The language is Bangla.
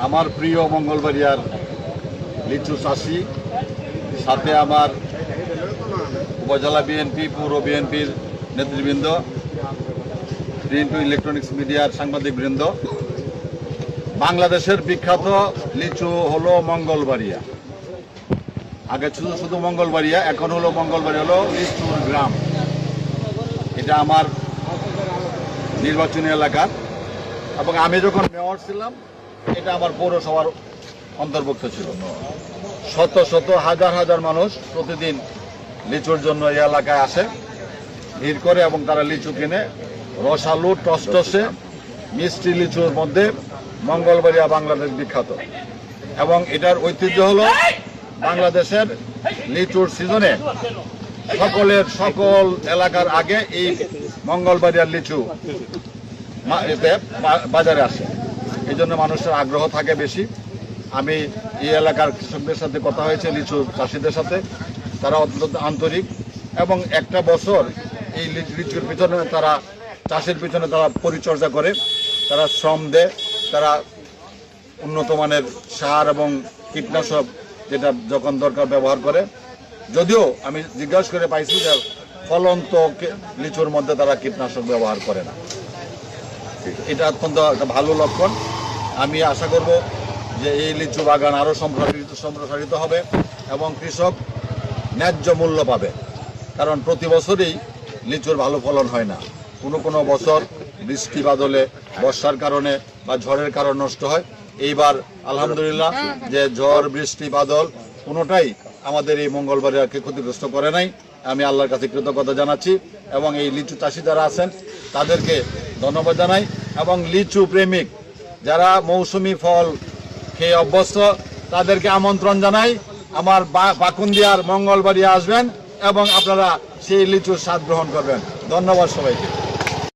আমার প্রিয় মঙ্গলবাড়িয়ার লিচু চাষি, সাথে আমার উপজেলা বিএনপি, পৌর বিএনপির নেতৃবৃন্দ, প্রিন্ট ইলেকট্রনিক্স মিডিয়ার সাংবাদিকবৃন্দ। বাংলাদেশের বিখ্যাত লিচু হলো মঙ্গলবাড়িয়া। আগে ছিল শুধু মঙ্গলবাড়িয়া, এখন হলো মঙ্গলবাড়িয়া হলো লিচুর গ্রাম। এটা আমার নির্বাচনী এলাকা, এবং আমি যখন মেয়র ছিলাম এটা আমার পৌরসভার অন্তর্ভুক্ত ছিল। শত শত হাজার হাজার মানুষ প্রতিদিন লিচুর জন্য এই এলাকায় আসে, ভিড় করে এবং তারা লিচু কিনে। রসালু টসটসে মিষ্টি লিচুর মধ্যে মঙ্গলবাড়িয়া বাংলাদেশ বিখ্যাত, এবং এটার ঐতিহ্য হলো বাংলাদেশের লিচুর সিজনে সকল এলাকার আগে এই মঙ্গলবাড়িয়ার লিচু বাজারে আসে। এই জন্য মানুষের আগ্রহ থাকে বেশি। আমি এই এলাকার কৃষকদের সাথে কথা হয়েছে, লিচু চাষিদের সাথে, তারা অত্যন্ত আন্তরিক, এবং একটা বছর এই লিচুর পিছনে তারা চাষের পিছনে তারা পরিচর্যা করে, তারা শ্রম দেয়, তারা উন্নত মানের সার এবং কীটনাশক যেটা যখন দরকার ব্যবহার করে। যদিও আমি জিজ্ঞাসা করে পাইছি যে ফলন্ত লিচুর মধ্যে তারা কীটনাশক ব্যবহার করে না। এটা অত্যন্ত একটা ভালো লক্ষণ। আমি আশা করব যে এই লিচু বাগান আরও সম্প্রসারিত হবে এবং কৃষক ন্যায্য মূল্য পাবে, কারণ প্রতি বছরই লিচুর ভালো ফলন হয় না। কোনো বছর বৃষ্টি বাদলে, বর্ষার কারণে বা ঝড়ের কারণে নষ্ট হয়। এইবার আলহামদুলিল্লাহ যে ঝড়, বৃষ্টি, বাদল কোনোটাই আমাদের এই মঙ্গলবাড়িয়াকে ক্ষতিগ্রস্ত করে নাই। আমি আল্লাহর কাছে কৃতজ্ঞতা জানাচ্ছি, এবং এই লিচু চাষি যারা আছেন তাদেরকে ধন্যবাদ জানাই, এবং লিচু প্রেমিক যারা মৌসুমি ফল খেয়ে অভ্যস্ত তাদেরকে আমন্ত্রণ জানাই আমার পাকুন্দিয়ার মঙ্গলবাড়িয়া আসবেন এবং আপনারা সেই লিচুর স্বাদ গ্রহণ করবেন। ধন্যবাদ সবাইকে।